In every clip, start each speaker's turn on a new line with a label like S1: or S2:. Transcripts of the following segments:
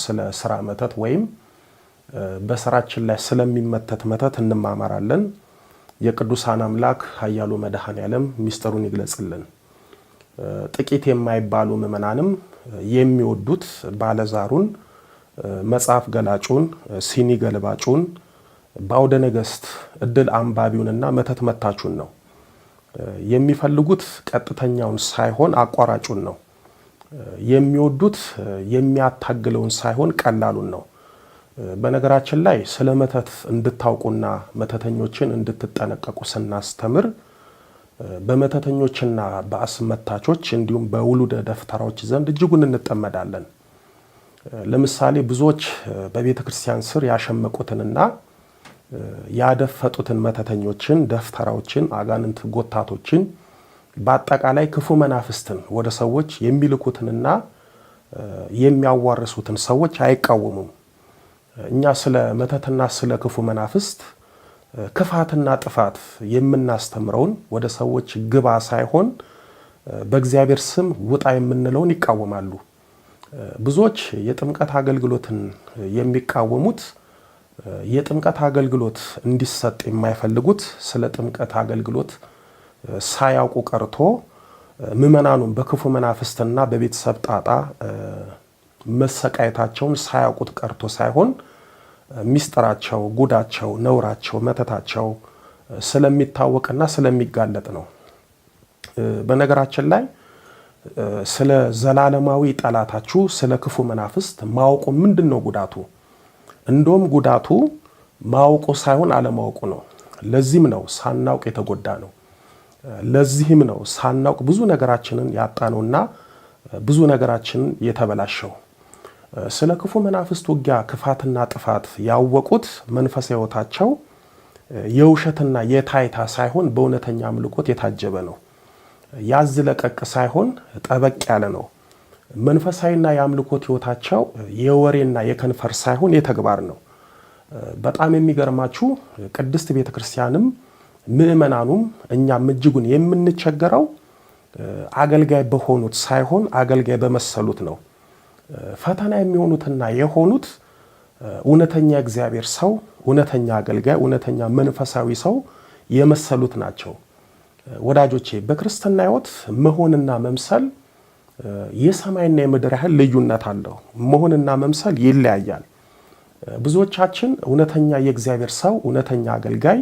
S1: ስለ ስራ መተት ወይም በስራችን ላይ ስለሚመተት መተት እንማማራለን። የቅዱሳን አምላክ ኃያሉ መድኃኔዓለም ሚስጥሩን ይግለጽልን። ጥቂት የማይባሉ ምእመናንም የሚወዱት ባለዛሩን መጽሐፍ ገላጩን ሲኒ ገልባጩን ባውደ ነገስት እድል አንባቢውንና መተት መታቹን ነው። የሚፈልጉት ቀጥተኛውን ሳይሆን አቋራጩን ነው። የሚወዱት የሚያታግለውን ሳይሆን ቀላሉን ነው። በነገራችን ላይ ስለ መተት እንድታውቁና መተተኞችን እንድትጠነቀቁ ስናስተምር በመተተኞችና በአስመታቾች እንዲሁም በውሉደ ደፍተራዎች ዘንድ እጅጉን እንጠመዳለን። ለምሳሌ ብዙዎች በቤተ ክርስቲያን ስር ያሸመቁትንና ያደፈጡትን መተተኞችን፣ ደፍተራዎችን፣ አጋንንት ጎታቶችን በአጠቃላይ ክፉ መናፍስትን ወደ ሰዎች የሚልኩትንና የሚያዋርሱትን ሰዎች አይቃወሙም። እኛ ስለ መተትና ስለ ክፉ መናፍስት ክፋትና ጥፋት የምናስተምረውን ወደ ሰዎች ግባ ሳይሆን በእግዚአብሔር ስም ውጣ የምንለውን ይቃወማሉ። ብዙዎች የጥምቀት አገልግሎትን የሚቃወሙት የጥምቀት አገልግሎት እንዲሰጥ የማይፈልጉት ስለ ጥምቀት አገልግሎት ሳያውቁ ቀርቶ ምእመናኑን በክፉ መናፍስትና በቤተሰብ ጣጣ መሰቃየታቸውን ሳያውቁት ቀርቶ ሳይሆን ሚስጥራቸው፣ ጉዳቸው፣ ነውራቸው፣ መተታቸው ስለሚታወቅና ስለሚጋለጥ ነው። በነገራችን ላይ ስለ ዘላለማዊ ጠላታችሁ ስለ ክፉ መናፍስት ማወቁ ምንድነው ጉዳቱ? እንደውም ጉዳቱ ማወቁ ሳይሆን አለማወቁ ነው። ለዚህም ነው ሳናውቅ የተጎዳ ነው። ለዚህም ነው ሳናውቅ ብዙ ነገራችንን ያጣነውና ብዙ ነገራችንን የተበላሸው። ስለ ክፉ መናፍስት ውጊያ ክፋትና ጥፋት ያወቁት መንፈሳዊ ሕይወታቸው የውሸትና የታይታ ሳይሆን በእውነተኛ አምልኮት የታጀበ ነው። ያዝ ለቀቅ ሳይሆን ጠበቅ ያለ ነው። መንፈሳዊና የአምልኮት ሕይወታቸው የወሬና የከንፈር ሳይሆን የተግባር ነው። በጣም የሚገርማችሁ ቅድስት ቤተክርስቲያንም ምእመናኑም እኛም እጅጉን የምንቸገረው አገልጋይ በሆኑት ሳይሆን አገልጋይ በመሰሉት ነው። ፈተና የሚሆኑትና የሆኑት እውነተኛ እግዚአብሔር ሰው፣ እውነተኛ አገልጋይ፣ እውነተኛ መንፈሳዊ ሰው የመሰሉት ናቸው። ወዳጆቼ በክርስትና ሕይወት መሆንና መምሰል የሰማይና የምድር ያህል ልዩነት አለው። መሆንና መምሰል ይለያያል። ብዙዎቻችን እውነተኛ የእግዚአብሔር ሰው፣ እውነተኛ አገልጋይ፣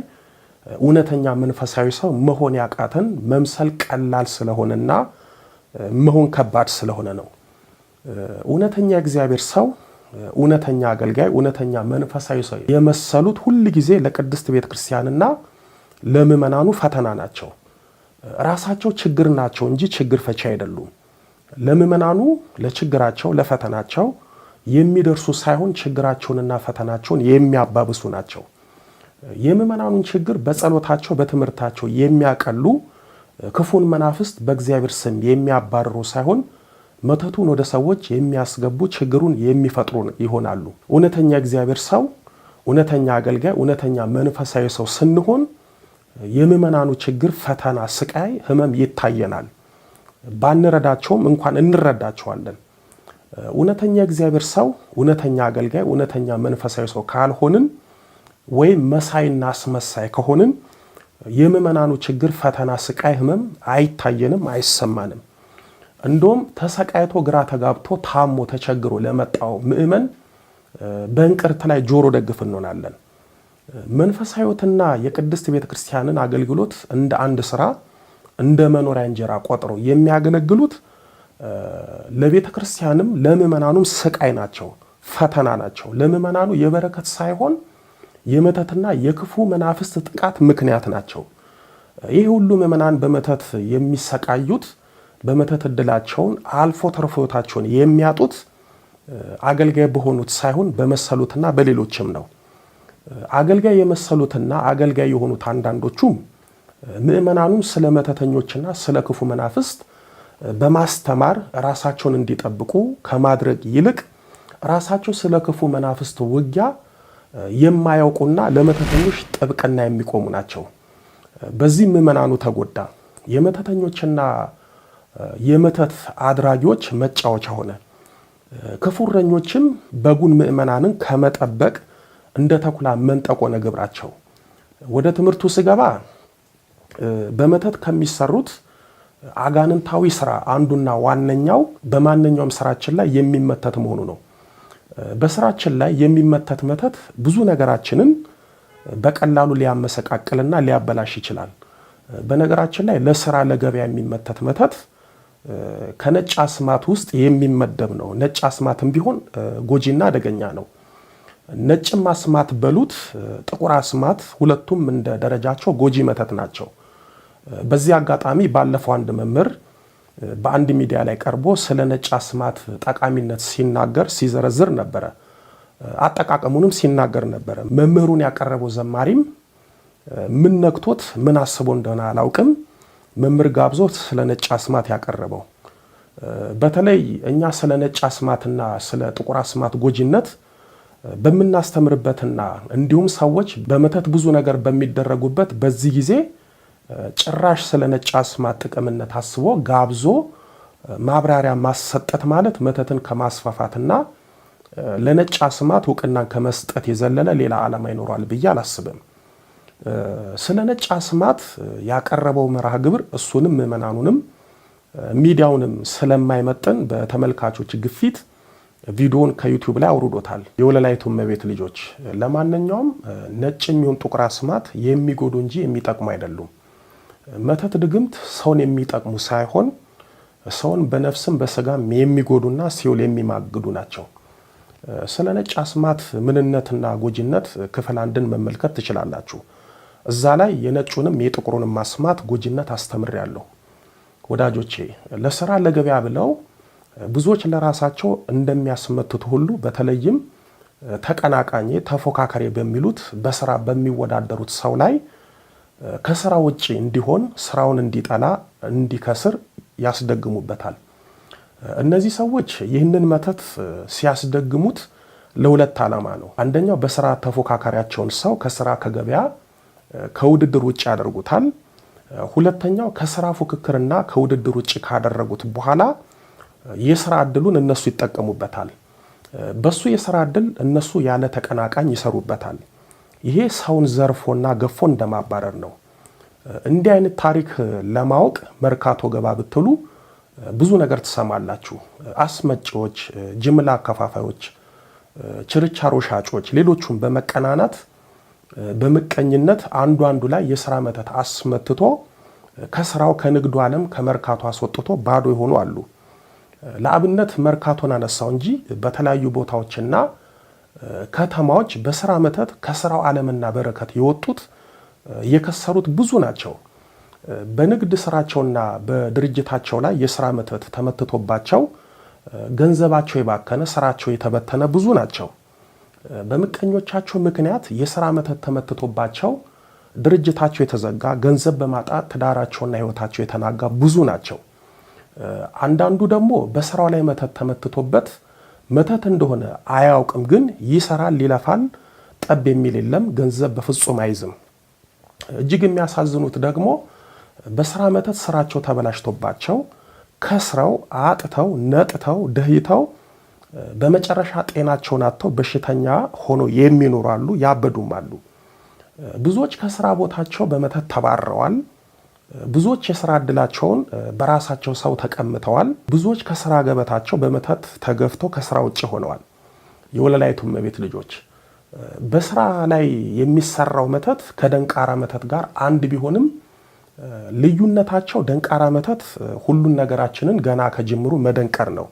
S1: እውነተኛ መንፈሳዊ ሰው መሆን ያቃተን መምሰል ቀላል ስለሆነና መሆን ከባድ ስለሆነ ነው። እውነተኛ የእግዚአብሔር ሰው፣ እውነተኛ አገልጋይ፣ እውነተኛ መንፈሳዊ ሰው የመሰሉት ሁል ጊዜ ለቅድስት ቤተክርስቲያንና ለምእመናኑ ፈተና ናቸው። ራሳቸው ችግር ናቸው እንጂ ችግር ፈቺ አይደሉም። ለምእመናኑ ለችግራቸው ለፈተናቸው የሚደርሱ ሳይሆን ችግራቸውንና ፈተናቸውን የሚያባብሱ ናቸው። የምእመናኑን ችግር በጸሎታቸው በትምህርታቸው የሚያቀሉ ክፉን መናፍስት በእግዚአብሔር ስም የሚያባርሩ ሳይሆን መተቱን ወደ ሰዎች የሚያስገቡ ችግሩን የሚፈጥሩ ይሆናሉ። እውነተኛ እግዚአብሔር ሰው፣ እውነተኛ አገልጋይ፣ እውነተኛ መንፈሳዊ ሰው ስንሆን የምእመናኑ ችግር፣ ፈተና፣ ስቃይ፣ ህመም ይታየናል። ባንረዳቸውም እንኳን እንረዳቸዋለን። እውነተኛ እግዚአብሔር ሰው፣ እውነተኛ አገልጋይ፣ እውነተኛ መንፈሳዊ ሰው ካልሆንን ወይም መሳይና አስመሳይ ከሆንን የምእመናኑ ችግር፣ ፈተና፣ ስቃይ፣ ህመም አይታየንም፣ አይሰማንም። እንደውም ተሰቃይቶ ግራ ተጋብቶ ታሞ ተቸግሮ ለመጣው ምእመን በእንቅርት ላይ ጆሮ ደግፍ እንሆናለን። መንፈሳዊ ሕይወትና የቅድስት ቤተክርስቲያንን አገልግሎት እንደ አንድ ስራ እንደ መኖሪያ እንጀራ ቆጥረው የሚያገለግሉት ለቤተክርስቲያንም ለምእመናኑም ስቃይ ናቸው፣ ፈተና ናቸው። ለምእመናኑ የበረከት ሳይሆን የመተትና የክፉ መናፍስት ጥቃት ምክንያት ናቸው። ይህ ሁሉ ምእመናን በመተት የሚሰቃዩት በመተት እድላቸውን አልፎ ተርፎ ሕይወታቸውን የሚያጡት አገልጋይ በሆኑት ሳይሆን በመሰሉትና በሌሎችም ነው። አገልጋይ የመሰሉትና አገልጋይ የሆኑት አንዳንዶቹም ምእመናኑም ስለ መተተኞችና ስለ ክፉ መናፍስት በማስተማር ራሳቸውን እንዲጠብቁ ከማድረግ ይልቅ ራሳቸው ስለ ክፉ መናፍስት ውጊያ የማያውቁና ለመተተኞች ጥብቅና የሚቆሙ ናቸው። በዚህ ምእመናኑ ተጎዳ። የመተተኞችና የመተት አድራጊዎች መጫወቻ ሆነ። ክፉ እረኞችም በጉን ምእመናንን ከመጠበቅ እንደ ተኩላ መንጠቆ ነው ግብራቸው። ወደ ትምህርቱ ስገባ በመተት ከሚሰሩት አጋንንታዊ ስራ አንዱና ዋነኛው በማንኛውም ስራችን ላይ የሚመተት መሆኑ ነው። በስራችን ላይ የሚመተት መተት ብዙ ነገራችንን በቀላሉ ሊያመሰቃቅልና ሊያበላሽ ይችላል። በነገራችን ላይ ለስራ ለገበያ የሚመተት መተት ከነጭ አስማት ውስጥ የሚመደብ ነው። ነጭ አስማትም ቢሆን ጎጂና አደገኛ ነው። ነጭም አስማት በሉት ጥቁር አስማት ሁለቱም እንደ ደረጃቸው ጎጂ መተት ናቸው። በዚህ አጋጣሚ ባለፈው አንድ መምህር በአንድ ሚዲያ ላይ ቀርቦ ስለ ነጭ አስማት ጠቃሚነት ሲናገር ሲዘረዝር ነበረ። አጠቃቀሙንም ሲናገር ነበረ። መምህሩን ያቀረበው ዘማሪም ምን ነክቶት ምን አስቦ እንደሆነ አላውቅም፣ መምህር ጋብዞት ስለ ነጭ አስማት ያቀረበው። በተለይ እኛ ስለ ነጭ አስማትና ስለ ጥቁር አስማት ጎጂነት በምናስተምርበትና እንዲሁም ሰዎች በመተት ብዙ ነገር በሚደረጉበት በዚህ ጊዜ ጭራሽ ስለ ነጭ አስማት ጥቅምነት አስቦ ጋብዞ ማብራሪያ ማሰጠት ማለት መተትን ከማስፋፋትና ለነጭ አስማት እውቅናን ከመስጠት የዘለለ ሌላ ዓላማ ይኖራል ብዬ አላስብም። ስለ ነጭ አስማት ያቀረበው መርሃ ግብር እሱንም ምዕመናኑንም ሚዲያውንም ስለማይመጥን በተመልካቾች ግፊት ቪዲዮን ከዩቲዩብ ላይ አውርዶታል። የወለላይቱ እመቤት ልጆች፣ ለማንኛውም ነጭ የሚሆን ጥቁር አስማት የሚጎዱ እንጂ የሚጠቅሙ አይደሉም። መተት ድግምት ሰውን የሚጠቅሙ ሳይሆን ሰውን በነፍስም በስጋም የሚጎዱና ሲኦል የሚማግዱ ናቸው። ስለ ነጭ አስማት ምንነትና ጎጂነት ክፍል 1ን መመልከት ትችላላችሁ። እዛ ላይ የነጩንም የጥቁሩንም አስማት ጎጂነት አስተምሬያለሁ። ወዳጆቼ፣ ለስራ ለገበያ ብለው ብዙዎች ለራሳቸው እንደሚያስመትቱ ሁሉ በተለይም ተቀናቃኝ ተፎካካሪ በሚሉት በስራ በሚወዳደሩት ሰው ላይ ከስራ ውጪ እንዲሆን ስራውን እንዲጠላ እንዲከስር ያስደግሙበታል። እነዚህ ሰዎች ይህንን መተት ሲያስደግሙት ለሁለት ዓላማ ነው። አንደኛው በስራ ተፎካካሪያቸውን ሰው ከስራ ከገበያ ከውድድር ውጪ ያደርጉታል። ሁለተኛው ከስራ ፉክክርና ከውድድር ውጪ ካደረጉት በኋላ የስራ ዕድሉን እነሱ ይጠቀሙበታል። በሱ የስራ ዕድል እነሱ ያለ ተቀናቃኝ ይሰሩበታል። ይሄ ሰውን ዘርፎና ገፎ እንደማባረር ነው። እንዲህ አይነት ታሪክ ለማወቅ መርካቶ ገባ ብትሉ ብዙ ነገር ትሰማላችሁ። አስመጪዎች፣ ጅምላ አከፋፋዮች፣ ችርቻሮ ሻጮች፣ ሌሎቹም በመቀናናት በምቀኝነት አንዱ ላይ የስራ መተት አስመትቶ ከስራው ከንግዱ ዓለም ከመርካቶ አስወጥቶ ባዶ የሆኑ አሉ። ለአብነት መርካቶን አነሳው እንጂ በተለያዩ ቦታዎችና ከተማዎች በስራ መተት ከስራው ዓለምና በረከት የወጡት የከሰሩት ብዙ ናቸው። በንግድ ስራቸውና በድርጅታቸው ላይ የስራ መተት ተመትቶባቸው ገንዘባቸው የባከነ ስራቸው የተበተነ ብዙ ናቸው። በምቀኞቻቸው ምክንያት የስራ መተት ተመትቶባቸው ድርጅታቸው የተዘጋ፣ ገንዘብ በማጣት ትዳራቸውና ህይወታቸው የተናጋ ብዙ ናቸው። አንዳንዱ ደግሞ በስራው ላይ መተት ተመትቶበት መተት እንደሆነ አያውቅም፣ ግን ይሰራል፣ ይለፋል፣ ጠብ የሚል የለም፣ ገንዘብ በፍጹም አይዝም። እጅግ የሚያሳዝኑት ደግሞ በስራ መተት ስራቸው ተበላሽቶባቸው ከስረው አጥተው ነጥተው ደህይተው በመጨረሻ ጤናቸውን አጥተው በሽተኛ ሆኖ የሚኖሩ አሉ፣ ያበዱም አሉ። ብዙዎች ከስራ ቦታቸው በመተት ተባረዋል። ብዙዎች የስራ ዕድላቸውን በራሳቸው ሰው ተቀምተዋል። ብዙዎች ከስራ ገበታቸው በመተት ተገፍተው ከስራ ውጭ ሆነዋል። የወለላይቱ እመቤት ልጆች፣ በስራ ላይ የሚሰራው መተት ከደንቃራ መተት ጋር አንድ ቢሆንም ልዩነታቸው ደንቃራ መተት ሁሉን ነገራችንን ገና ከጅምሩ መደንቀር ነው።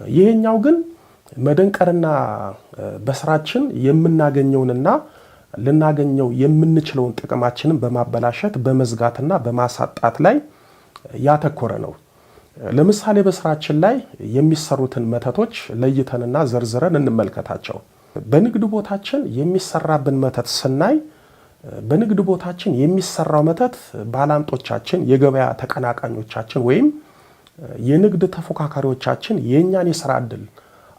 S1: ይሄኛው ግን መደንቀርና በስራችን የምናገኘውንና ልናገኘው የምንችለውን ጥቅማችንን በማበላሸት በመዝጋትና በማሳጣት ላይ ያተኮረ ነው። ለምሳሌ በስራችን ላይ የሚሰሩትን መተቶች ለይተንና ዘርዝረን እንመልከታቸው። በንግድ ቦታችን የሚሰራብን መተት ስናይ በንግድ ቦታችን የሚሰራው መተት ባላንጦቻችን፣ የገበያ ተቀናቃኞቻችን ወይም የንግድ ተፎካካሪዎቻችን የእኛን የስራ ዕድል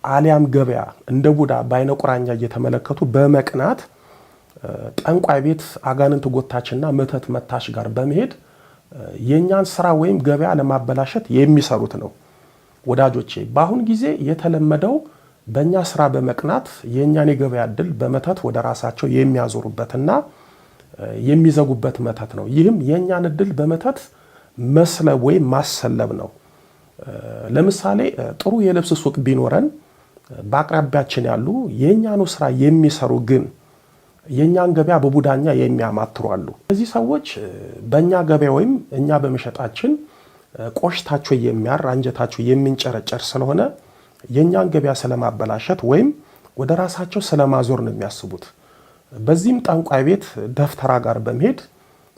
S1: አሊያም ገበያ እንደ ቡዳ በአይነ ቁራኛ እየተመለከቱ በመቅናት ጠንቋይ ቤት አጋንንት ጎታችና መተት መታሽ ጋር በመሄድ የእኛን ስራ ወይም ገበያ ለማበላሸት የሚሰሩት ነው። ወዳጆቼ በአሁን ጊዜ የተለመደው በእኛ ስራ በመቅናት የእኛን የገበያ ዕድል በመተት ወደ ራሳቸው የሚያዞሩበትና የሚዘጉበት መተት ነው። ይህም የእኛን ዕድል በመተት መስለብ ወይም ማሰለብ ነው። ለምሳሌ ጥሩ የልብስ ሱቅ ቢኖረን በአቅራቢያችን ያሉ የእኛኑ ስራ የሚሰሩ ግን የእኛን ገበያ በቡዳኛ የሚያማትሩ አሉ። እነዚህ ሰዎች በእኛ ገበያ ወይም እኛ በመሸጣችን ቆሽታቸው የሚያር አንጀታቸው የሚንጨረጨር ስለሆነ የእኛን ገበያ ስለማበላሸት ወይም ወደ ራሳቸው ስለማዞር ነው የሚያስቡት። በዚህም ጠንቋይ ቤት ደፍተራ ጋር በመሄድ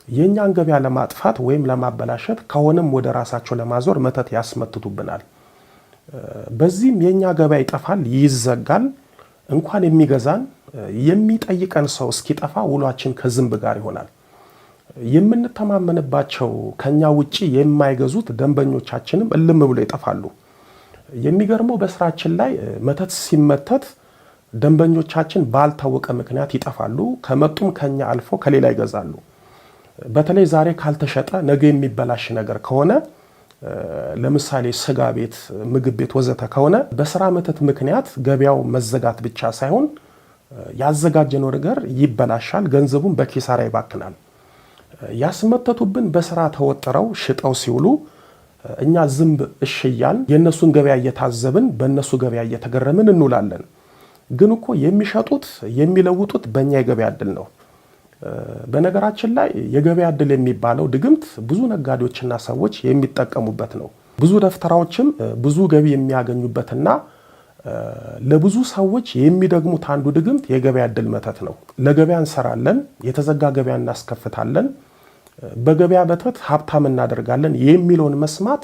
S1: የእኛን ገበያ ለማጥፋት ወይም ለማበላሸት ከሆነም ወደ ራሳቸው ለማዞር መተት ያስመትቱብናል። በዚህም የእኛ ገበያ ይጠፋል፣ ይዘጋል። እንኳን የሚገዛን የሚጠይቀን ሰው እስኪጠፋ ውሏችን ከዝንብ ጋር ይሆናል። የምንተማመንባቸው ከኛ ውጪ የማይገዙት ደንበኞቻችንም እልም ብሎ ይጠፋሉ። የሚገርመው በስራችን ላይ መተት ሲመተት ደንበኞቻችን ባልታወቀ ምክንያት ይጠፋሉ። ከመጡም ከኛ አልፎ ከሌላ ይገዛሉ። በተለይ ዛሬ ካልተሸጠ ነገ የሚበላሽ ነገር ከሆነ ለምሳሌ ስጋ ቤት፣ ምግብ ቤት ወዘተ ከሆነ በስራ መተት ምክንያት ገበያው መዘጋት ብቻ ሳይሆን ያዘጋጀነው ነገር ይበላሻል፣ ገንዘቡን በኪሳራ ይባክናል። ያስመተቱብን በስራ ተወጥረው ሽጠው ሲውሉ እኛ ዝንብ እሽያን የነሱን ገበያ እየታዘብን በእነሱ ገበያ እየተገረምን እንውላለን። ግን እኮ የሚሸጡት የሚለውጡት በእኛ የገበያ ዕድል ነው። በነገራችን ላይ የገበያ ዕድል የሚባለው ድግምት ብዙ ነጋዴዎችና ሰዎች የሚጠቀሙበት ነው። ብዙ ደፍተራዎችም ብዙ ገቢ የሚያገኙበትና ለብዙ ሰዎች የሚደግሙት አንዱ ድግምት የገበያ ዕድል መተት ነው። ለገበያ እንሰራለን፣ የተዘጋ ገበያ እናስከፍታለን፣ በገበያ መተት ሀብታም እናደርጋለን የሚለውን መስማት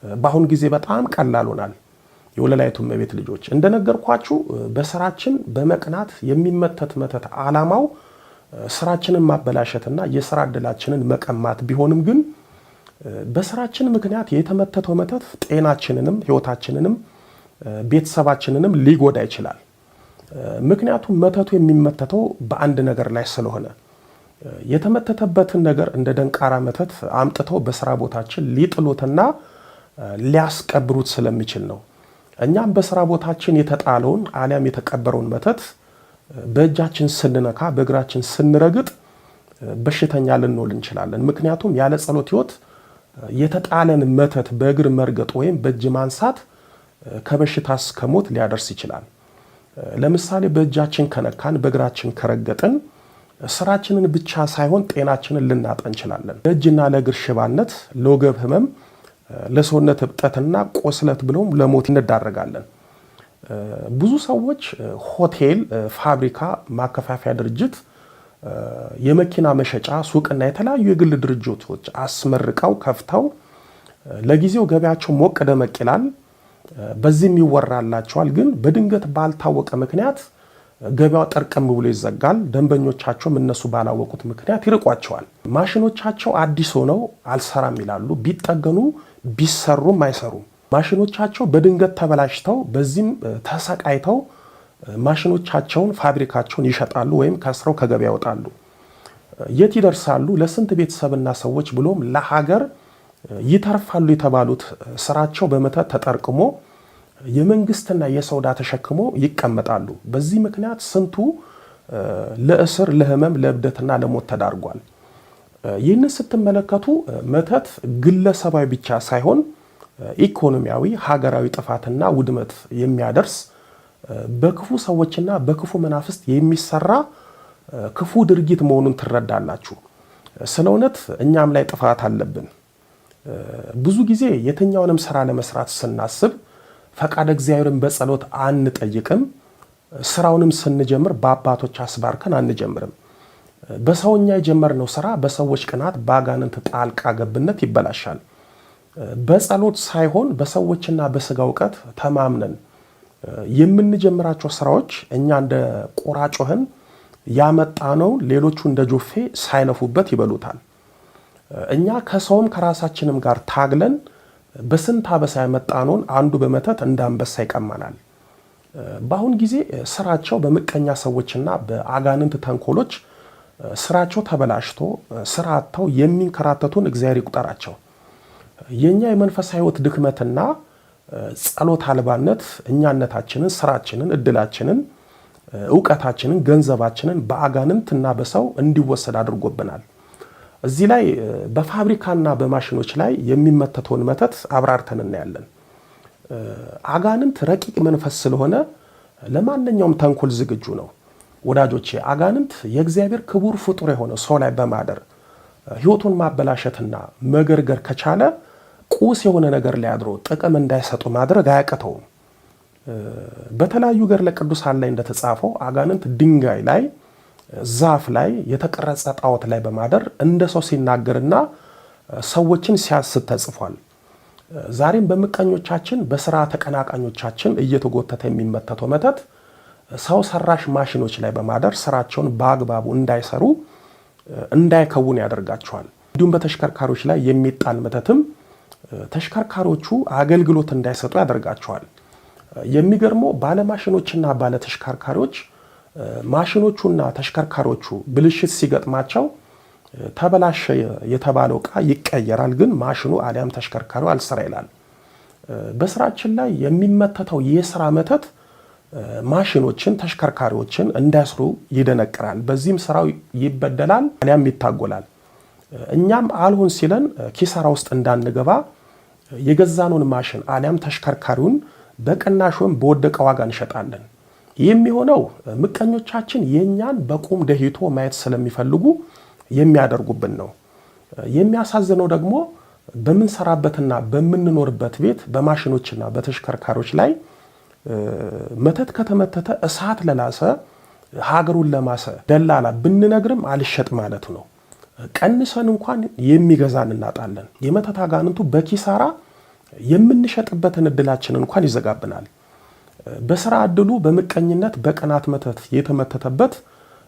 S1: በአሁን ጊዜ በጣም ቀላል ሆኗል። የወለላይቱ እመቤት ልጆች እንደነገርኳችሁ በስራችን በመቅናት የሚመተት መተት ዓላማው ስራችንን ማበላሸትና የስራ ዕድላችንን መቀማት ቢሆንም ግን በስራችን ምክንያት የተመተተው መተት ጤናችንንም ሕይወታችንንም ቤተሰባችንንም ሊጎዳ ይችላል። ምክንያቱም መተቱ የሚመተተው በአንድ ነገር ላይ ስለሆነ የተመተተበትን ነገር እንደ ደንቃራ መተት አምጥተው በስራ ቦታችን ሊጥሉትና ሊያስቀብሩት ስለሚችል ነው። እኛም በስራ ቦታችን የተጣለውን አሊያም የተቀበረውን መተት በእጃችን ስንነካ በእግራችን ስንረግጥ በሽተኛ ልንሆን እንችላለን። ምክንያቱም ያለ ጸሎት ሕይወት የተጣለን መተት በእግር መርገጥ ወይም በእጅ ማንሳት ከበሽታ እስከ ሞት ሊያደርስ ይችላል። ለምሳሌ በእጃችን ከነካን በእግራችን ከረገጥን ስራችንን ብቻ ሳይሆን ጤናችንን ልናጣ እንችላለን። ለእጅና ለእግር ሽባነት፣ ለወገብ ህመም፣ ለሰውነት እብጠትና ቆስለት ብሎም ለሞት እንዳረጋለን። ብዙ ሰዎች ሆቴል፣ ፋብሪካ፣ ማከፋፈያ ድርጅት፣ የመኪና መሸጫ ሱቅና የተለያዩ የግል ድርጅቶች አስመርቀው ከፍተው ለጊዜው ገበያቸው ሞቅ ደመቅ ይላል፣ በዚህም ይወራላቸዋል። ግን በድንገት ባልታወቀ ምክንያት ገበያው ጠርቀም ብሎ ይዘጋል። ደንበኞቻቸውም እነሱ ባላወቁት ምክንያት ይርቋቸዋል። ማሽኖቻቸው አዲስ ሆነው አልሰራም ይላሉ። ቢጠገኑ ቢሰሩም አይሰሩም። ማሽኖቻቸው በድንገት ተበላሽተው በዚህም ተሰቃይተው ማሽኖቻቸውን ፋብሪካቸውን ይሸጣሉ ወይም ከስረው ከገበያ ይወጣሉ። የት ይደርሳሉ? ለስንት ቤተሰብና ሰዎች ብሎም ለሀገር ይተርፋሉ የተባሉት ስራቸው በመተት ተጠርቅሞ የመንግስትና የሰው ዕዳ ተሸክሞ ይቀመጣሉ። በዚህ ምክንያት ስንቱ ለእስር፣ ለህመም፣ ለእብደትና ለሞት ተዳርጓል። ይህንን ስትመለከቱ መተት ግለሰባዊ ብቻ ሳይሆን ኢኮኖሚያዊ፣ ሀገራዊ ጥፋትና ውድመት የሚያደርስ በክፉ ሰዎችና በክፉ መናፍስት የሚሰራ ክፉ ድርጊት መሆኑን ትረዳላችሁ። ስለ እውነት እኛም ላይ ጥፋት አለብን። ብዙ ጊዜ የትኛውንም ስራ ለመስራት ስናስብ ፈቃደ እግዚአብሔርን በጸሎት አንጠይቅም። ስራውንም ስንጀምር በአባቶች አስባርከን አንጀምርም። በሰውኛ የጀመርነው ስራ በሰዎች ቅናት፣ በአጋንንት ጣልቃ ገብነት ይበላሻል። በጸሎት ሳይሆን በሰዎችና በስጋ እውቀት ተማምነን የምንጀምራቸው ስራዎች እኛ እንደ ቆራጮህን ያመጣነው ሌሎቹ እንደ ጆፌ ሳይለፉበት ይበሉታል። እኛ ከሰውም ከራሳችንም ጋር ታግለን በስንት አበሳ ያመጣነውን አንዱ በመተት እንደ አንበሳ ይቀማናል። በአሁን ጊዜ ስራቸው በምቀኛ ሰዎችና በአጋንንት ተንኮሎች ስራቸው ተበላሽቶ ስራ አጥተው የሚንከራተቱን እግዚአብሔር ይቁጠራቸው። የኛ የመንፈሳዊ ሕይወት ድክመትና ጸሎት አልባነት እኛነታችንን፣ ስራችንን፣ እድላችንን፣ ዕውቀታችንን፣ ገንዘባችንን በአጋንንትና በሰው እንዲወሰድ አድርጎብናል። እዚህ ላይ በፋብሪካና በማሽኖች ላይ የሚመተተውን መተት አብራርተን እናያለን። አጋንንት ረቂቅ መንፈስ ስለሆነ ለማንኛውም ተንኮል ዝግጁ ነው። ወዳጆቼ አጋንንት የእግዚአብሔር ክቡር ፍጡር የሆነ ሰው ላይ በማደር ሕይወቱን ማበላሸትና መገርገር ከቻለ ቁስ የሆነ ነገር ላይ አድሮ ጥቅም እንዳይሰጡ ማድረግ አያቅተውም። በተለያዩ ገድለ ቅዱሳን ላይ እንደተጻፈው አጋንንት ድንጋይ ላይ፣ ዛፍ ላይ፣ የተቀረጸ ጣዖት ላይ በማደር እንደ ሰው ሲናገርና ሰዎችን ሲያስት ተጽፏል። ዛሬም በምቀኞቻችን በስራ ተቀናቃኞቻችን እየተጎተተ የሚመተተው መተት ሰው ሰራሽ ማሽኖች ላይ በማደር ስራቸውን በአግባቡ እንዳይሰሩ እንዳይከውን ያደርጋቸዋል። እንዲሁም በተሽከርካሪዎች ላይ የሚጣል መተትም ተሽከርካሪዎቹ አገልግሎት እንዳይሰጡ ያደርጋቸዋል። የሚገርመው ባለማሽኖችና ባለተሽከርካሪዎች ማሽኖቹና ተሽከርካሪዎቹ ብልሽት ሲገጥማቸው ተበላሸ የተባለው ዕቃ ይቀየራል፣ ግን ማሽኑ አሊያም ተሽከርካሪው አልሰራ ይላል። በስራችን ላይ የሚመተተው የስራ መተት ማሽኖችን፣ ተሽከርካሪዎችን እንዳይሰሩ ይደነቅራል። በዚህም ስራው ይበደላል አሊያም ይታጎላል። እኛም አልሆን ሲለን ኪሳራ ውስጥ እንዳንገባ የገዛነውን ማሽን አሊያም ተሽከርካሪውን በቅናሽ ወይም በወደቀ ዋጋ እንሸጣለን። የሚሆነው ምቀኞቻችን የኛን በቁም ደህይቶ ማየት ስለሚፈልጉ የሚያደርጉብን ነው። የሚያሳዝነው ደግሞ በምንሰራበትና በምንኖርበት ቤት በማሽኖችና በተሽከርካሪዎች ላይ መተት ከተመተተ እሳት ለላሰ ሀገሩን ለማሰ ደላላ ብንነግርም አልሸጥ ማለቱ ነው። ቀንሰን እንኳን የሚገዛን እናጣለን። የመተት አጋንንቱ በኪሳራ የምንሸጥበትን እድላችን እንኳን ይዘጋብናል። በስራ እድሉ በምቀኝነት በቅናት መተት የተመተተበት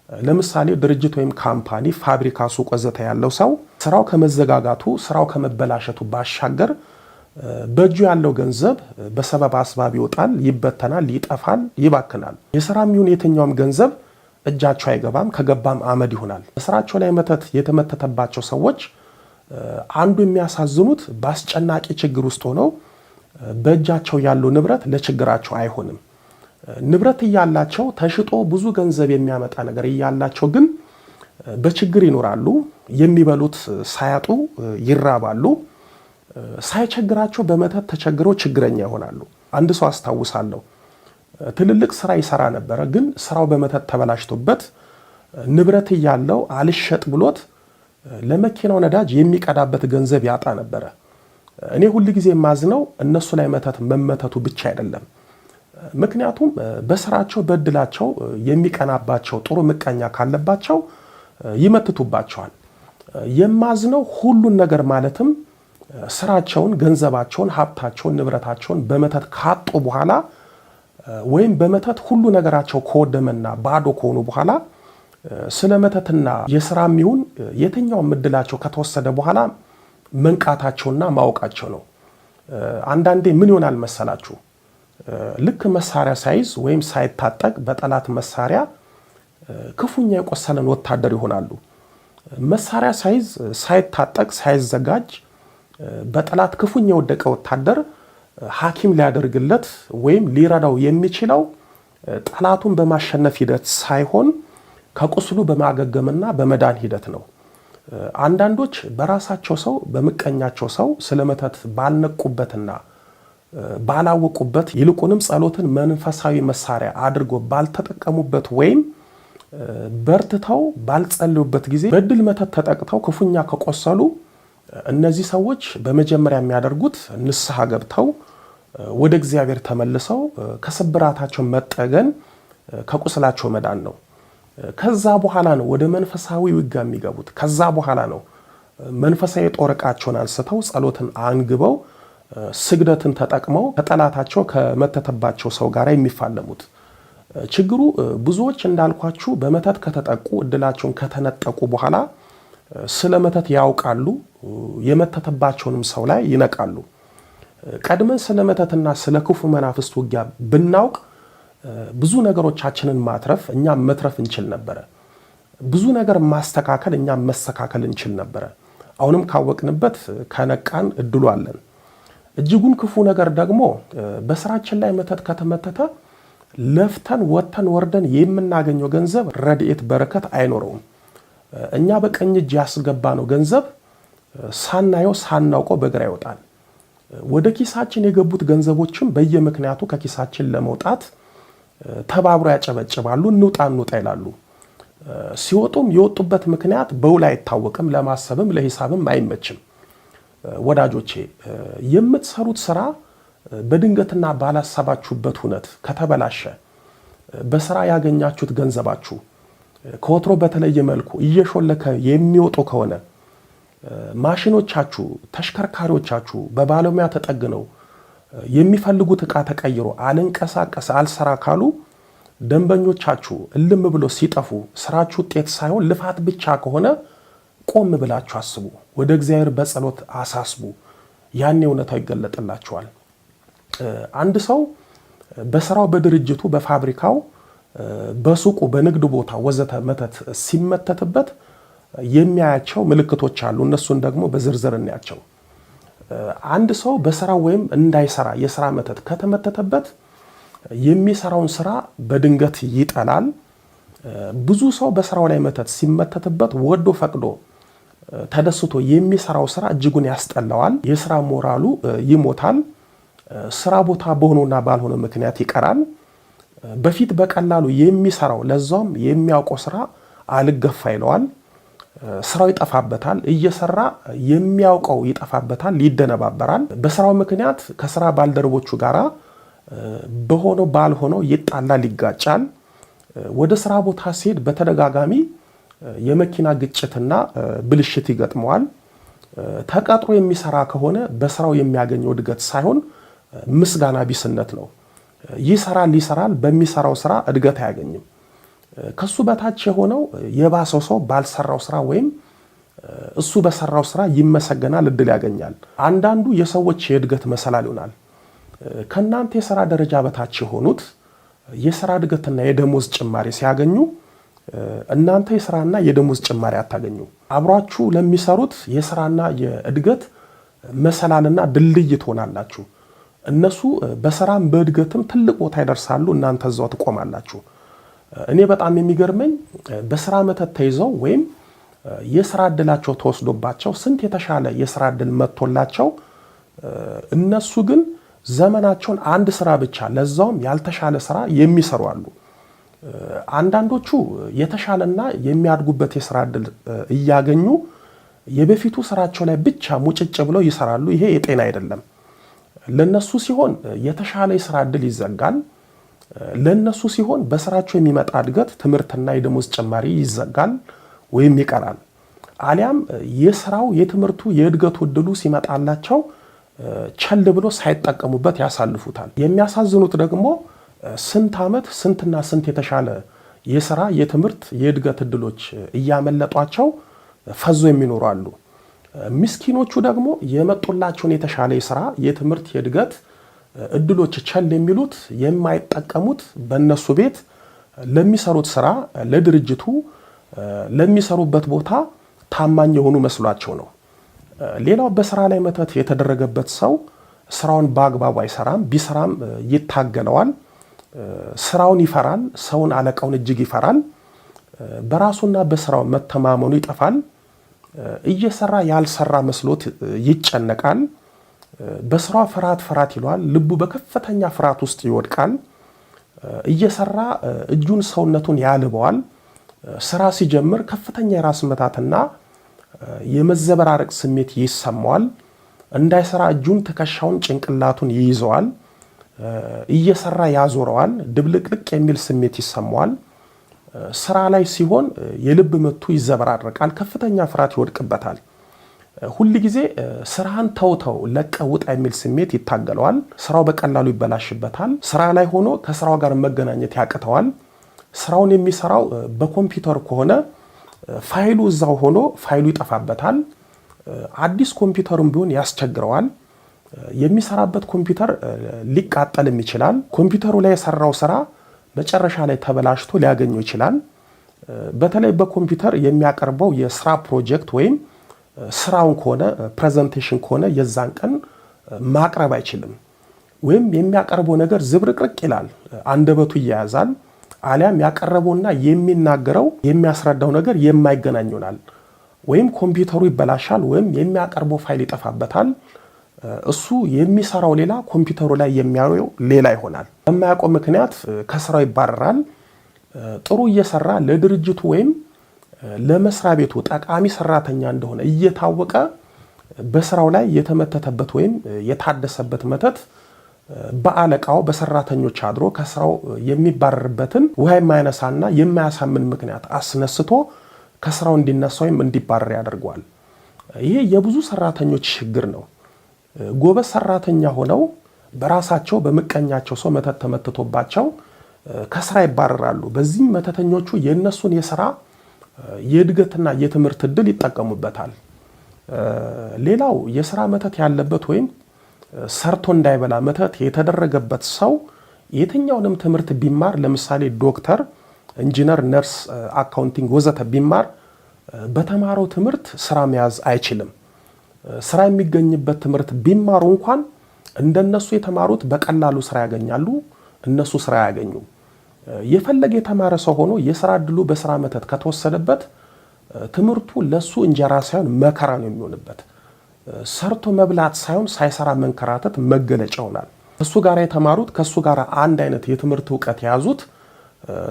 S1: ለምሳሌ ድርጅት ወይም ካምፓኒ፣ ፋብሪካ፣ ሱቅ ወዘተ ያለው ሰው ስራው ከመዘጋጋቱ ስራው ከመበላሸቱ ባሻገር በእጁ ያለው ገንዘብ በሰበብ አስባብ ይወጣል፣ ይበተናል፣ ይጠፋል፣ ይባክናል። የስራም ይሁን የትኛውም ገንዘብ እጃቸው አይገባም፣ ከገባም አመድ ይሆናል። በስራቸው ላይ መተት የተመተተባቸው ሰዎች አንዱ የሚያሳዝኑት በአስጨናቂ ችግር ውስጥ ሆነው በእጃቸው ያለው ንብረት ለችግራቸው አይሆንም። ንብረት እያላቸው ተሽጦ ብዙ ገንዘብ የሚያመጣ ነገር እያላቸው ግን በችግር ይኖራሉ። የሚበሉት ሳያጡ ይራባሉ። ሳይቸግራቸው በመተት ተቸግረው ችግረኛ ይሆናሉ። አንድ ሰው አስታውሳለሁ፣ ትልልቅ ስራ ይሰራ ነበረ፣ ግን ስራው በመተት ተበላሽቶበት ንብረት እያለው አልሸጥ ብሎት ለመኪናው ነዳጅ የሚቀዳበት ገንዘብ ያጣ ነበረ። እኔ ሁል ጊዜ የማዝነው እነሱ ላይ መተት መመተቱ ብቻ አይደለም። ምክንያቱም በስራቸው በእድላቸው የሚቀናባቸው ጥሩ ምቀኛ ካለባቸው ይመትቱባቸዋል። የማዝነው ሁሉን ነገር ማለትም ስራቸውን፣ ገንዘባቸውን፣ ሀብታቸውን፣ ንብረታቸውን በመተት ካጡ በኋላ ወይም በመተት ሁሉ ነገራቸው ከወደመና ባዶ ከሆኑ በኋላ ስለ መተትና የስራም ይሁን የትኛውም እድላቸው ከተወሰደ በኋላ መንቃታቸውና ማወቃቸው ነው። አንዳንዴ ምን ይሆናል መሰላችሁ? ልክ መሳሪያ ሳይዝ ወይም ሳይታጠቅ በጠላት መሳሪያ ክፉኛ የቆሰለን ወታደር ይሆናሉ። መሳሪያ ሳይዝ፣ ሳይታጠቅ፣ ሳይዘጋጅ በጠላት ክፉኛ የወደቀ ወታደር ሐኪም ሊያደርግለት ወይም ሊረዳው የሚችለው ጠላቱን በማሸነፍ ሂደት ሳይሆን ከቁስሉ በማገገምና በመዳን ሂደት ነው። አንዳንዶች በራሳቸው ሰው በምቀኛቸው ሰው ስለመተት ባልነቁበትና ባላወቁበት ይልቁንም ጸሎትን መንፈሳዊ መሳሪያ አድርጎ ባልተጠቀሙበት ወይም በርትተው ባልጸልዩበት ጊዜ በድል መተት ተጠቅተው ክፉኛ ከቆሰሉ እነዚህ ሰዎች በመጀመሪያ የሚያደርጉት ንስሐ ገብተው ወደ እግዚአብሔር ተመልሰው ከስብራታቸው መጠገን ከቁስላቸው መዳን ነው። ከዛ በኋላ ነው ወደ መንፈሳዊ ውጊያ የሚገቡት። ከዛ በኋላ ነው መንፈሳዊ ጦር ዕቃቸውን አንስተው ጸሎትን አንግበው ስግደትን ተጠቅመው ከጠላታቸው ከመተተባቸው ሰው ጋር የሚፋለሙት። ችግሩ ብዙዎች እንዳልኳችሁ በመተት ከተጠቁ እድላቸውን ከተነጠቁ በኋላ ስለ መተት ያውቃሉ፣ የመተተባቸውንም ሰው ላይ ይነቃሉ። ቀድመን ስለ መተትና ስለ ክፉ መናፍስት ውጊያ ብናውቅ ብዙ ነገሮቻችንን ማትረፍ እኛም መትረፍ እንችል ነበረ። ብዙ ነገር ማስተካከል እኛም መስተካከል እንችል ነበረ። አሁንም ካወቅንበት ከነቃን እድሉ አለን። እጅጉን ክፉ ነገር ደግሞ በስራችን ላይ መተት ከተመተተ ለፍተን ወጥተን ወርደን የምናገኘው ገንዘብ ረድኤት በረከት አይኖረውም። እኛ በቀኝ እጅ ያስገባነው ገንዘብ ሳናየው ሳናውቀው በግራ ይወጣል። ወደ ኪሳችን የገቡት ገንዘቦችም በየምክንያቱ ከኪሳችን ለመውጣት ተባብሮ ያጨበጭባሉ፣ እንውጣ ይላሉ። ሲወጡም የወጡበት ምክንያት በውል አይታወቅም፣ ለማሰብም ለሂሳብም አይመችም። ወዳጆቼ የምትሰሩት ስራ በድንገትና ባላሰባችሁበት ሁነት ከተበላሸ በስራ ያገኛችሁት ገንዘባችሁ ከወትሮ በተለየ መልኩ እየሾለከ የሚወጡ ከሆነ ማሽኖቻችሁ፣ ተሽከርካሪዎቻችሁ በባለሙያ ተጠግነው የሚፈልጉት ዕቃ ተቀይሮ አልንቀሳቀስ አልሰራ ካሉ ደንበኞቻችሁ እልም ብሎ ሲጠፉ ስራችሁ ውጤት ሳይሆን ልፋት ብቻ ከሆነ ቆም ብላችሁ አስቡ። ወደ እግዚአብሔር በጸሎት አሳስቡ። ያኔ እውነታው ይገለጥላችኋል። አንድ ሰው በስራው፣ በድርጅቱ፣ በፋብሪካው፣ በሱቁ፣ በንግድ ቦታ ወዘተ መተት ሲመተትበት የሚያያቸው ምልክቶች አሉ። እነሱን ደግሞ በዝርዝር እናያቸው። አንድ ሰው በስራው ወይም እንዳይሰራ የስራ መተት ከተመተተበት የሚሰራውን ስራ በድንገት ይጠላል። ብዙ ሰው በስራው ላይ መተት ሲመተትበት ወዶ ፈቅዶ ተደስቶ የሚሰራው ስራ እጅጉን ያስጠላዋል። የስራ ሞራሉ ይሞታል። ስራ ቦታ በሆነና ባልሆነ ምክንያት ይቀራል። በፊት በቀላሉ የሚሰራው ለዛውም የሚያውቀው ስራ አልገፋ ይለዋል። ስራው ይጠፋበታል። እየሰራ የሚያውቀው ይጠፋበታል፣ ይደነባበራል። በስራው ምክንያት ከስራ ባልደረቦቹ ጋራ በሆነው ባልሆነው ይጣላል፣ ይጋጫል። ወደ ስራ ቦታ ሲሄድ በተደጋጋሚ የመኪና ግጭትና ብልሽት ይገጥመዋል። ተቀጥሮ የሚሰራ ከሆነ በስራው የሚያገኘው እድገት ሳይሆን ምስጋና ቢስነት ነው። ይሰራል፣ በሚሰራው ስራ እድገት አያገኝም። ከሱ በታች የሆነው የባሰው ሰው ባልሰራው ስራ ወይም እሱ በሰራው ስራ ይመሰገናል፣ እድል ያገኛል። አንዳንዱ የሰዎች የእድገት መሰላል ይሆናል። ከናንተ የሥራ ደረጃ በታች የሆኑት የሥራ እድገትና የደሞዝ ጭማሪ ሲያገኙ እናንተ የሥራና የደሞዝ ጭማሪ አታገኙ። አብሯችሁ ለሚሰሩት የሥራና የእድገት መሰላልና ድልድይ ትሆናላችሁ። እነሱ በሥራም በእድገትም ትልቅ ቦታ ይደርሳሉ፣ እናንተ እዛው ትቆማላችሁ። እኔ በጣም የሚገርመኝ በሥራ መተት ተይዘው ወይም የሥራ እድላቸው ተወስዶባቸው ስንት የተሻለ የሥራ እድል መጥቶላቸው እነሱ ግን ዘመናቸውን አንድ ስራ ብቻ ለዛውም ያልተሻለ ስራ የሚሰሩ አሉ። አንዳንዶቹ የተሻለና የሚያድጉበት የሥራ እድል እያገኙ የበፊቱ ስራቸው ላይ ብቻ ሙጭጭ ብለው ይሰራሉ። ይሄ የጤና አይደለም። ለነሱ ሲሆን የተሻለ የሥራ እድል ይዘጋል። ለነሱ ሲሆን በስራቸው የሚመጣ እድገት፣ ትምህርትና የደሞዝ ጭማሪ ይዘጋል ወይም ይቀራል። አሊያም የስራው የትምህርቱ የእድገቱ እድሉ ሲመጣላቸው ቸል ብሎ ሳይጠቀሙበት ያሳልፉታል። የሚያሳዝኑት ደግሞ ስንት ዓመት ስንትና ስንት የተሻለ የሥራ የትምህርት የእድገት እድሎች እያመለጧቸው ፈዞ የሚኖሩ አሉ። ምስኪኖቹ ደግሞ የመጡላቸውን የተሻለ የሥራ የትምህርት የእድገት እድሎች ቸል የሚሉት የማይጠቀሙት በእነሱ ቤት ለሚሰሩት ስራ፣ ለድርጅቱ ለሚሰሩበት ቦታ ታማኝ የሆኑ መስሏቸው ነው። ሌላው በስራ ላይ መተት የተደረገበት ሰው ስራውን በአግባቡ አይሰራም። ቢሰራም ይታገለዋል። ስራውን ይፈራል። ሰውን፣ አለቃውን እጅግ ይፈራል። በራሱና በስራው መተማመኑ ይጠፋል። እየሰራ ያልሰራ መስሎት ይጨነቃል። በስራው ፍርሃት ይለዋል። ልቡ በከፍተኛ ፍርሃት ውስጥ ይወድቃል። እየሰራ እጁን ሰውነቱን ያልበዋል። ስራ ሲጀምር ከፍተኛ የራስ መታትና የመዘበራረቅ ስሜት ይሰማዋል። እንዳይሰራ እጁን፣ ትከሻውን፣ ጭንቅላቱን ይይዘዋል። እየሰራ ያዞረዋል። ድብልቅልቅ የሚል ስሜት ይሰማዋል። ስራ ላይ ሲሆን የልብ ምቱ ይዘበራረቃል። ከፍተኛ ፍርሃት ይወድቅበታል። ሁል ጊዜ ስራህን ተውተው ለቀ ውጣ የሚል ስሜት ይታገለዋል። ስራው በቀላሉ ይበላሽበታል። ስራ ላይ ሆኖ ከስራው ጋር መገናኘት ያቅተዋል። ስራውን የሚሰራው በኮምፒውተር ከሆነ ፋይሉ እዛው ሆኖ ፋይሉ ይጠፋበታል። አዲስ ኮምፒውተሩም ቢሆን ያስቸግረዋል። የሚሰራበት ኮምፒውተር ሊቃጠልም ይችላል። ኮምፒውተሩ ላይ የሰራው ስራ መጨረሻ ላይ ተበላሽቶ ሊያገኘው ይችላል። በተለይ በኮምፒውተር የሚያቀርበው የስራ ፕሮጀክት ወይም ስራውን ከሆነ ፕሬዘንቴሽን ከሆነ የዛን ቀን ማቅረብ አይችልም። ወይም የሚያቀርበው ነገር ዝብርቅርቅ ይላል፣ አንደበቱ ይያያዛል፣ አሊያም ያቀረበውና የሚናገረው የሚያስረዳው ነገር የማይገናኝ ይሆናል። ወይም ኮምፒውተሩ ይበላሻል፣ ወይም የሚያቀርበው ፋይል ይጠፋበታል። እሱ የሚሰራው ሌላ፣ ኮምፒውተሩ ላይ የሚያየው ሌላ ይሆናል። በማያውቀው ምክንያት ከስራው ይባረራል። ጥሩ እየሰራ ለድርጅቱ ወይም ለመስሪያ ቤቱ ጠቃሚ ሰራተኛ እንደሆነ እየታወቀ በስራው ላይ የተመተተበት ወይም የታደሰበት መተት በአለቃው በሰራተኞች አድሮ ከስራው የሚባረርበትን ውሃ የማያነሳና የማያሳምን ምክንያት አስነስቶ ከስራው እንዲነሳ ወይም እንዲባረር ያደርገዋል። ይሄ የብዙ ሰራተኞች ችግር ነው። ጎበዝ ሰራተኛ ሆነው በራሳቸው በምቀኛቸው ሰው መተት ተመትቶባቸው ከስራ ይባረራሉ። በዚህም መተተኞቹ የነሱን የስራ የእድገትና የትምህርት እድል ይጠቀሙበታል። ሌላው የስራ መተት ያለበት ወይም ሰርቶ እንዳይበላ መተት የተደረገበት ሰው የትኛውንም ትምህርት ቢማር፣ ለምሳሌ ዶክተር፣ ኢንጂነር፣ ነርስ፣ አካውንቲንግ ወዘተ ቢማር በተማረው ትምህርት ስራ መያዝ አይችልም። ስራ የሚገኝበት ትምህርት ቢማሩ እንኳን እንደነሱ የተማሩት በቀላሉ ስራ ያገኛሉ፣ እነሱ ስራ አያገኙም። የፈለገ የተማረ ሰው ሆኖ የስራ እድሉ በስራ መተት ከተወሰደበት ትምህርቱ ለሱ እንጀራ ሳይሆን መከራ ነው የሚሆንበት። ሰርቶ መብላት ሳይሆን ሳይሰራ መንከራተት መገለጫ ይሆናል። ከሱ ጋር የተማሩት ከሱ ጋር አንድ አይነት የትምህርት ዕውቀት የያዙት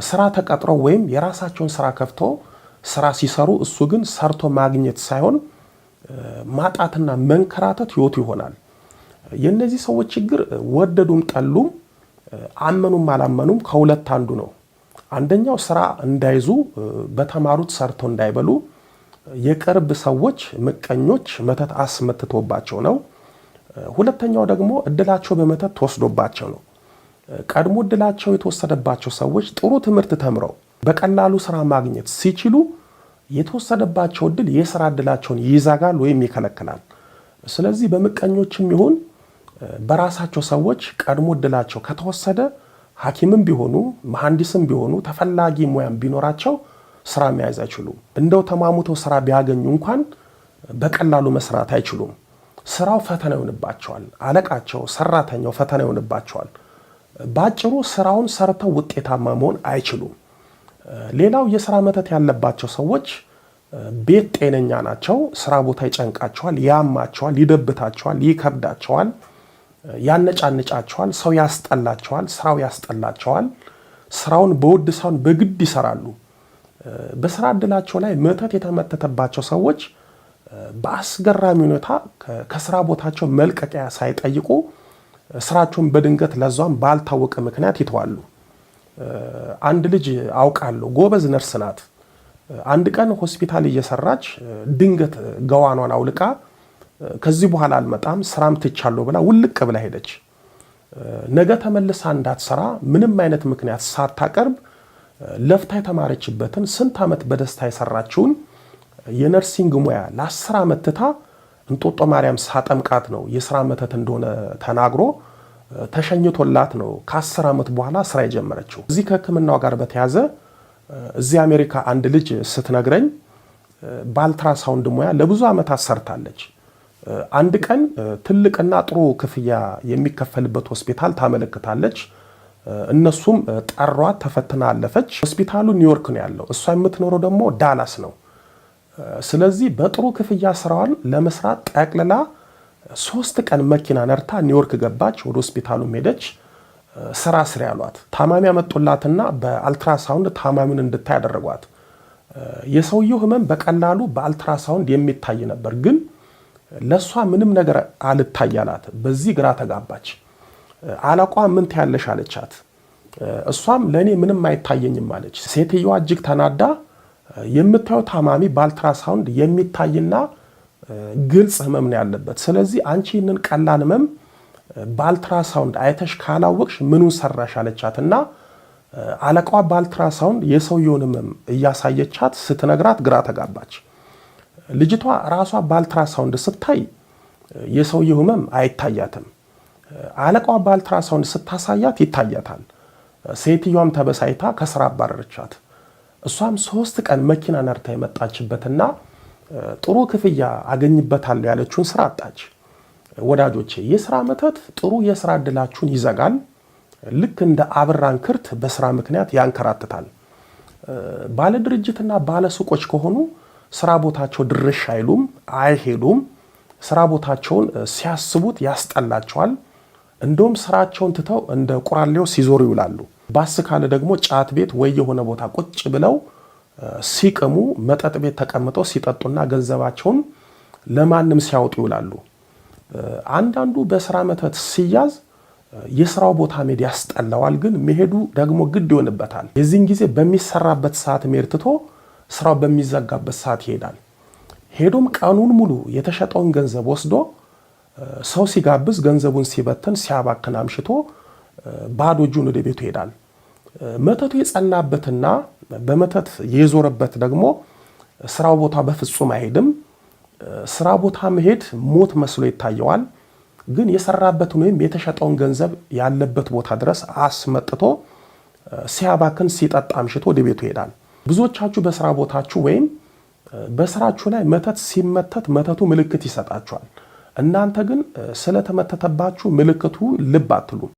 S1: ስራ ተቀጥረው ወይም የራሳቸውን ስራ ከፍተው ስራ ሲሰሩ፣ እሱ ግን ሰርቶ ማግኘት ሳይሆን ማጣትና መንከራተት ህይወቱ ይሆናል። የነዚህ ሰዎች ችግር ወደዱም ጠሉም አመኑም አላመኑም ከሁለት አንዱ ነው። አንደኛው ስራ እንዳይዙ በተማሩት ሰርቶ እንዳይበሉ የቅርብ ሰዎች ምቀኞች መተት አስመትቶባቸው ነው። ሁለተኛው ደግሞ እድላቸው በመተት ተወስዶባቸው ነው። ቀድሞ እድላቸው የተወሰደባቸው ሰዎች ጥሩ ትምህርት ተምረው በቀላሉ ስራ ማግኘት ሲችሉ የተወሰደባቸው እድል የስራ እድላቸውን ይዘጋል ወይም ይከለክላል። ስለዚህ በምቀኞችም ይሁን በራሳቸው ሰዎች ቀድሞ እድላቸው ከተወሰደ ሐኪምም ቢሆኑ መሐንዲስም ቢሆኑ ተፈላጊ ሙያም ቢኖራቸው ስራ መያዝ አይችሉም። እንደው ተማሙተው ስራ ቢያገኙ እንኳን በቀላሉ መስራት አይችሉም። ስራው ፈተና ይሆንባቸዋል። አለቃቸው፣ ሰራተኛው ፈተና ይሆንባቸዋል። ባጭሩ ስራውን ሰርተው ውጤታማ መሆን አይችሉም። ሌላው የስራ መተት ያለባቸው ሰዎች ቤት ጤነኛ ናቸው። ስራ ቦታ ይጨንቃቸዋል፣ ያማቸዋል፣ ይደብታቸዋል፣ ይከብዳቸዋል፣ ያነጫንጫቸዋል፣ ሰው ያስጠላቸዋል፣ ስራው ያስጠላቸዋል። ስራውን በውድ ሳይሆን በግድ ይሰራሉ። በስራ እድላቸው ላይ መተት የተመተተባቸው ሰዎች በአስገራሚ ሁኔታ ከስራ ቦታቸው መልቀቂያ ሳይጠይቁ ስራቸውን በድንገት ለዛም ባልታወቀ ምክንያት ይተዋሉ። አንድ ልጅ አውቃለሁ፣ ጎበዝ ነርስ ናት። አንድ ቀን ሆስፒታል እየሰራች ድንገት ገዋኗን አውልቃ ከዚህ በኋላ አልመጣም ስራም ትቻለሁ ብላ ውልቅ ብላ ሄደች። ነገ ተመልሳ እንዳትሰራ ምንም አይነት ምክንያት ሳታቀርብ ለፍታ የተማረችበትን ስንት ዓመት በደስታ የሰራችውን የነርሲንግ ሙያ ለ10 ዓመት ትታ እንጦጦ ማርያም ሳጠምቃት ነው የስራ መተት እንደሆነ ተናግሮ ተሸኝቶላት ነው ከ10 ዓመት በኋላ ስራ የጀመረችው። እዚህ ከሕክምናው ጋር በተያዘ እዚህ አሜሪካ አንድ ልጅ ስትነግረኝ በአልትራሳውንድ ሙያ ለብዙ ዓመታት ሰርታለች። አንድ ቀን ትልቅና ጥሩ ክፍያ የሚከፈልበት ሆስፒታል ታመለክታለች። እነሱም ጠሯት፣ ተፈትና አለፈች። ሆስፒታሉ ኒውዮርክ ነው ያለው፣ እሷ የምትኖረው ደግሞ ዳላስ ነው። ስለዚህ በጥሩ ክፍያ ስራዋን ለመስራት ጠቅልላ 3 ቀን መኪና ነርታ ኒውዮርክ ገባች። ወደ ሆስፒታሉ ሄደች። ስራ ስሪ ያሏት። ታማሚ ያመጡላትና በአልትራሳውንድ ታማሚውን እንድታይ ያደረጓት። የሰውየው ህመም በቀላሉ በአልትራሳውንድ የሚታይ ነበር፣ ግን ለሷ ምንም ነገር አልታያላት። በዚህ ግራ ተጋባች። አለቋ ምን ታያለሽ አለቻት። እሷም ለኔ ምንም አይታየኝም አለች። ሴትዮዋ እጅግ ተናዳ የምታየው ታማሚ በአልትራሳውንድ የሚታይና ግልጽ ህመም ነው ያለበት። ስለዚህ አንቺ ይህንን ቀላል ህመም በአልትራሳውንድ አይተሽ ካላወቅሽ ምኑን ሰራሽ አለቻትና አለቃዋ በአልትራሳውንድ የሰውየውን ህመም እያሳየቻት ስትነግራት ግራ ተጋባች። ልጅቷ ራሷ በአልትራሳውንድ ስታይ የሰውየው ህመም አይታያትም። አለቃዋ በአልትራሳውንድ ስታሳያት ይታያታል። ሴትዮዋም ተበሳይታ ከስራ አባረረቻት። እሷም 3 ቀን መኪና ነርታ የመጣችበትና ጥሩ ክፍያ አገኝበታለሁ ያለችውን ስራ አጣች። ወዳጆቼ የሥራ መተት ጥሩ የሥራ ዕድላችሁን ይዘጋል። ልክ እንደ አብራን ክርት በሥራ ምክንያት ያንከራትታል። ባለ ድርጅትና ባለ ሱቆች ከሆኑ ስራ ቦታቸው ድርሽ አይሉም፣ አይሄዱም። ስራ ቦታቸውን ሲያስቡት ያስጠላቸዋል። እንደውም ስራቸውን ትተው እንደ ቁራሌው ሲዞሩ ይውላሉ። ባስ ካለ ደግሞ ጫት ቤት ወይ የሆነ ቦታ ቁጭ ብለው ሲቅሙ፣ መጠጥ ቤት ተቀምጠው ሲጠጡና ገንዘባቸውን ለማንም ሲያወጡ ይውላሉ። አንዳንዱ በስራ መተት ሲያዝ የስራው ቦታ መሄድ ያስጠላዋል፣ ግን መሄዱ ደግሞ ግድ ይሆንበታል። የዚህን ጊዜ በሚሰራበት ሰዓት መሄድ ትቶ ስራው በሚዘጋበት ሰዓት ይሄዳል። ሄዶም ቀኑን ሙሉ የተሸጠውን ገንዘብ ወስዶ ሰው ሲጋብዝ ገንዘቡን ሲበትን ሲያባክን አምሽቶ ባዶ እጁን ወደ ቤቱ ይሄዳል። መተቱ የጸናበትና በመተት የዞረበት ደግሞ ስራው ቦታ በፍጹም አይሄድም። ስራ ቦታ መሄድ ሞት መስሎ ይታየዋል። ግን የሰራበትን ወይም የተሸጠውን ገንዘብ ያለበት ቦታ ድረስ አስመጥቶ ሲያባክን ሲጠጣ አምሽቶ ወደ ቤቱ ይሄዳል። ብዙዎቻችሁ በስራ ቦታችሁ ወይም በስራችሁ ላይ መተት ሲመተት መተቱ ምልክት ይሰጣችኋል። እናንተ ግን ስለተመተተባችሁ ምልክቱ ልብ አትሉም።